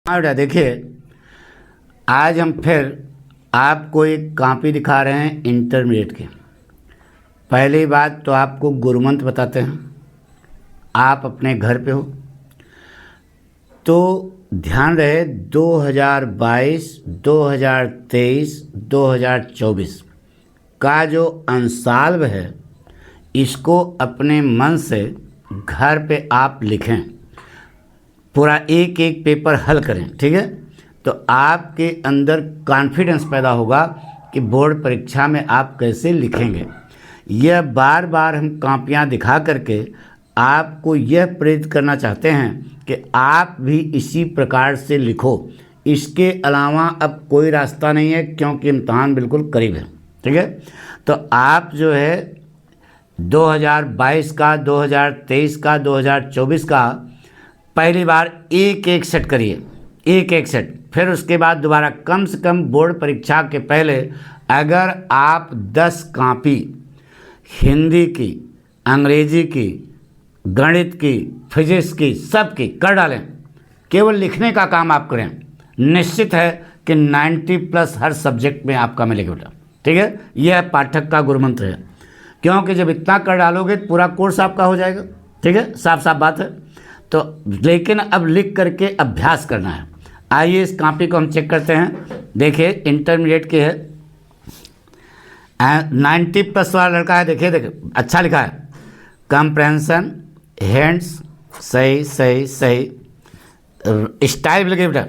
हाँ बेटा देखिए, आज हम फिर आपको एक कॉपी दिखा रहे हैं इंटरमीडिएट के। पहली बात तो आपको गुरुमंत्र बताते हैं। आप अपने घर पे हो तो ध्यान रहे 2022, 2023, 2024 का जो अंशाल्व है इसको अपने मन से घर पे आप लिखें, पूरा एक एक पेपर हल करें, ठीक है। तो आपके अंदर कॉन्फिडेंस पैदा होगा कि बोर्ड परीक्षा में आप कैसे लिखेंगे। यह बार बार हम कॉपियाँ दिखा करके आपको यह प्रेरित करना चाहते हैं कि आप भी इसी प्रकार से लिखो। इसके अलावा अब कोई रास्ता नहीं है, क्योंकि इम्तहान बिल्कुल करीब है, ठीक है। तो आप जो है 2022 का, 2023 का, 2024 का पहली बार एक एक सेट करिए, एक एक सेट। फिर उसके बाद दोबारा कम से कम बोर्ड परीक्षा के पहले अगर आप 10 कॉपी हिंदी की, अंग्रेजी की, गणित की, फिजिक्स की, सब की कर डालें। केवल लिखने का काम आप करें, निश्चित है कि 90+ हर सब्जेक्ट में आपका मिलेगा बेटा, ठीक है। यह पाठक का गुरुमंत्र है, क्योंकि जब इतना कर डालोगे पूरा कोर्स आपका हो जाएगा, ठीक है। साफ साफ बात है। तो लेकिन अब लिख करके अभ्यास करना है। आइए इस कॉपी को हम चेक करते हैं। देखिए इंटरमीडिएट की है, 90+ वाला लड़का है। देखिए अच्छा लिखा है, कंप्रेंशन, हैंड्स, सही सही सही, स्टाइल लगे बेटा।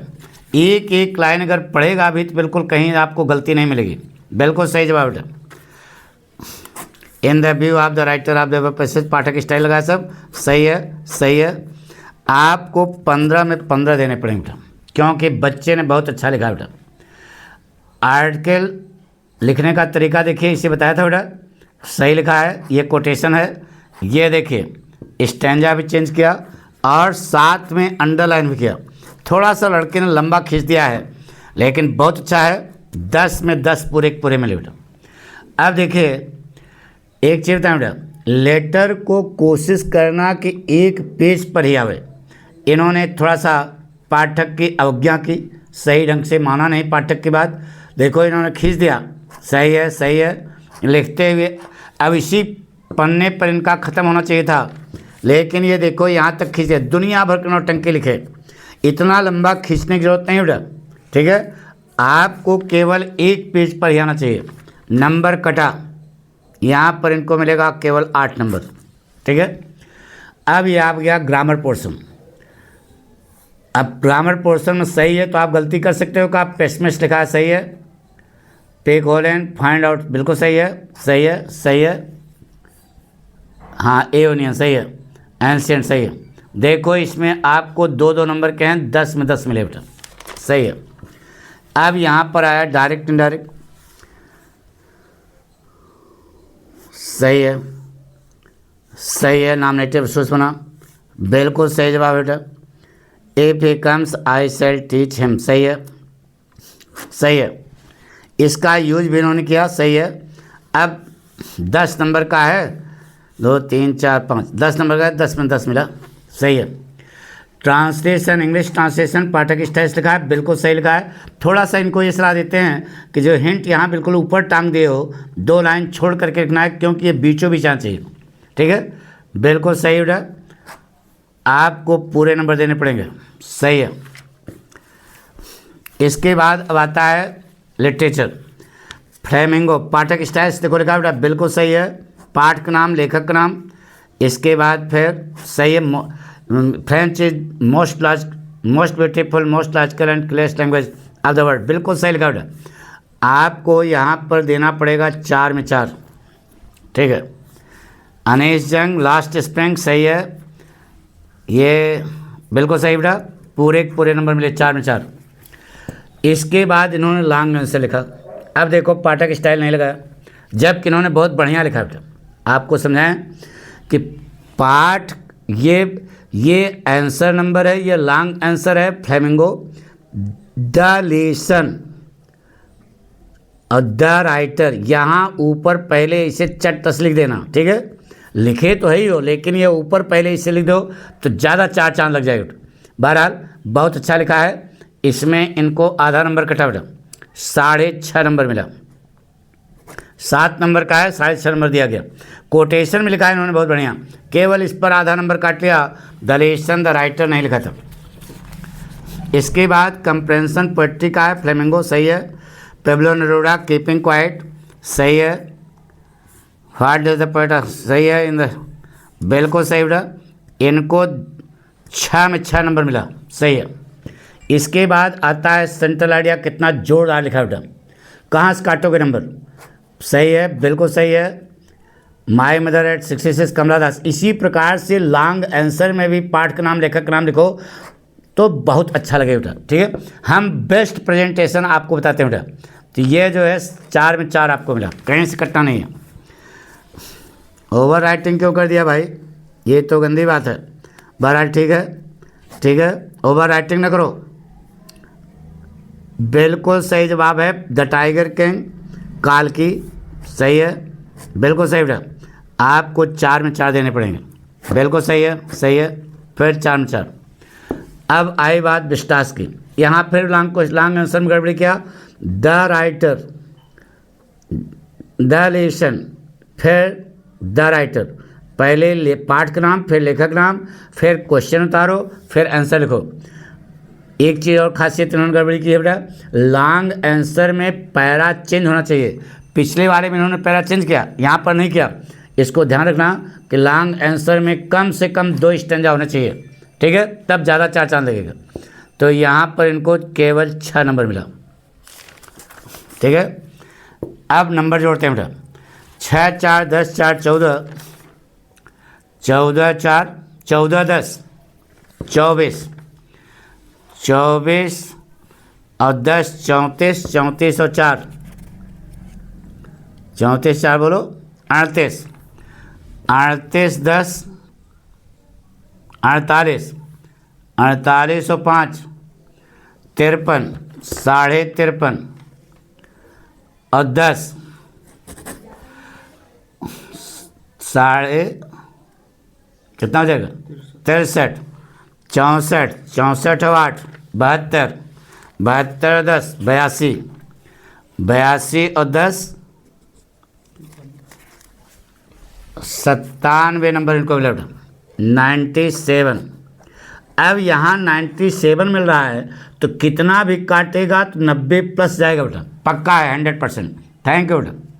एक एक लाइन अगर पढ़ेगा भी तो बिल्कुल कहीं आपको गलती नहीं मिलेगी। बिल्कुल सही जवाब बेटा। In the view of the writer of the passage, Pathak style लगा, सब सही है, सही है। आपको 15 में 15 देने पड़ेंगे बेटा, क्योंकि बच्चे ने बहुत अच्छा लिखा बेटा। आर्टिकल लिखने का तरीका देखिए, इसे बताया था बेटा, सही लिखा है। ये कोटेशन है, ये देखिए स्टैंजा भी चेंज किया और साथ में अंडरलाइन भी किया। थोड़ा सा लड़के ने लंबा खींच दिया है, लेकिन बहुत अच्छा है। 10 में 10 पूरे पूरे मिले बेटा। अब देखिए एक चीज़ बताएं बेटा, लेटर को कोशिश करना कि एक पेज पर ही आवे। इन्होंने थोड़ा सा पाठक की अवज्ञा की, सही ढंग से माना नहीं पाठक की बात। देखो इन्होंने खींच दिया, सही है, सही है लिखते हुए। अब इसी पन्ने पर इनका ख़त्म होना चाहिए था, लेकिन ये देखो यहाँ तक खींचे। दुनिया भर के नौटंकी लिखे, इतना लंबा खींचने की जरूरत नहीं बेटा, ठीक है। आपको केवल एक पेज पर ही आना चाहिए। नंबर कटा, यहाँ पर इनको मिलेगा केवल 8 नंबर, ठीक है। अब ये आ गया ग्रामर पोर्शन। अब ग्रामर पोर्शन में सही है तो आप गलती कर सकते हो कि आप पेस्टमेस्ट लिखा है, सही है। पेक होलन, फाइंड आउट, बिल्कुल सही है, सही है, सही है। हाँ एओनियन सही है, एंशिएंट सही है। देखो इसमें आपको 2-2 नंबर के हैं, 10 में 10 मिले बेटा, सही है। अब यहाँ पर आया डायरेक्ट इनडायरेक्ट, सही है, सही है। नॉमिनेटिव सोच बना, बिल्कुल सही जवाब बेटा। If he comes I shall teach him, सही है, सही है। इसका यूज भी इन्होंने किया, सही है। अब 10 नंबर का है, 2 3 4 5, 10 नंबर का है, 10 में 10 मिला, सही है। ट्रांसलेशन, इंग्लिश ट्रांसलेशन, पाठक स्टाइल लिखा है, बिल्कुल सही लिखा है। थोड़ा सा इनको ये सलाह देते हैं कि जो हिंट यहाँ बिल्कुल ऊपर टांग दिए हो, 2 लाइन छोड़ करके लिखना है, क्योंकि ये बीचों बीच आना चाहिए, ठीक है। बिल्कुल सही बेटा, आपको पूरे नंबर देने पड़ेंगे, सही है। इसके बाद अब आता है लिटरेचर। फ्लेमिंगो, पाठक स्टाइल देखो लिखा बेटा, बिल्कुल सही है। पाठ का नाम, लेखक का नाम। इसके बाद फिर सही है, French is most beautiful, most logical and clearest language of the world, बिल्कुल सही लिखा बेटा। आपको यहाँ पर देना पड़ेगा 4 में 4, ठीक है। अनीस जंग, लास्ट स्प्रिंग, सही है, ये बिल्कुल सही बेटा, पूरे पूरे नंबर मिले, 4 में 4। इसके बाद इन्होंने लॉन्ग आंसर लिखा। अब देखो पाठक स्टाइल नहीं लगाया, जबकि इन्होंने बहुत बढ़िया लिखा बेटा। आपको समझाएं कि पाठ ये आंसर नंबर है, ये लॉन्ग आंसर है फ्लेमिंगो। द लेसन और द राइटर, यहाँ ऊपर पहले इसे चट लिख देना, ठीक है। लिखे तो है ही हो, लेकिन ये ऊपर पहले इसे लिख दो तो ज़्यादा 4 चांद लग जाएगा। बहरहाल बहुत अच्छा लिखा है। इसमें इनको आधा नंबर कटा बेटा, 6.5 नंबर मिला। 7 नंबर का है, 6.5 नंबर दिया गया। कोटेशन में लिखा है इन्होंने बहुत बढ़िया, केवल इस पर आधा नंबर काट लिया, द लेसन द राइटर नहीं लिखा था। इसके बाद कंप्रेंशन पोएट्री का है, फ्लेमिंगो सही है। पेब्लो नेरूदा कीपिंग क्वाइट सही है। व्हाट डज द पोएट सही है। इन द बिल्कुल सही बेटा, इनको 6 में 6 नंबर मिला, सही है। इसके बाद आता है सेंट्रल आइडिया, कितना जोरदार लिखा है बेटा, कहाँ से काटोगे नंबर, सही है, बिल्कुल सही है। माई मदर एट 66 कमला दास। इसी प्रकार से लॉन्ग आंसर में भी पाठ का नाम, लेखक का नाम लिखो तो बहुत अच्छा लगेगा बेटा, ठीक है। हम बेस्ट प्रेजेंटेशन आपको बताते हैं बेटा। तो ये जो है 4 में 4 आपको मिला, कहीं से कटना नहीं है। ओवर राइटिंग क्यों कर दिया भाई, ये तो गंदी बात है। बहरहाल ठीक है, ठीक है, ओवर राइटिंग ना करो। बिल्कुल सही जवाब है द टाइगर किंग काल्की, सही है, बिल्कुल सही बेटा। आपको 4 में 4 देने पड़ेंगे, बिल्कुल सही है, सही है। फिर 4 में 4। अब आई बात बिस्टास की, यहाँ फिर लॉन्ग आंसर में गड़बड़ी किया। द राइटर, द लेसन, फिर द राइटर, पहले पाठ का नाम, फिर लेखक नाम, फिर क्वेश्चन उतारो, फिर आंसर लिखो। एक चीज़ और खासियत इन्होंने गड़बड़ी की है बेटा, लॉन्ग आंसर में पैरा चेंज होना चाहिए। पिछले वाले में इन्होंने पैरा चेंज किया, यहाँ पर नहीं किया। इसको ध्यान रखना कि लॉन्ग आंसर में कम से कम 2 स्टैंजा होने चाहिए, ठीक है, तब ज़्यादा 4 चांद लगेगा। तो यहाँ पर इनको केवल 6 नंबर मिला, ठीक है। अब नंबर जोड़ते हैं बेटा, 6 4 10 4 14, 14 4 14 10 24, 24 और 10 34, 34 और 4 34 4 बोलो 38, 38 10 48, 48 और 5 53, 53.5 और 10 साढ़े कितना हो जाएगा 63, 64, 64 और 8 72, 72 और 10 82, 82 और 10 97 नंबर इनको मिला बेटा, 97। अब यहाँ 97 मिल रहा है तो कितना भी काटेगा तो 90 प्लस जाएगा बेटा, पक्का है 100%। थैंक यू बेटा।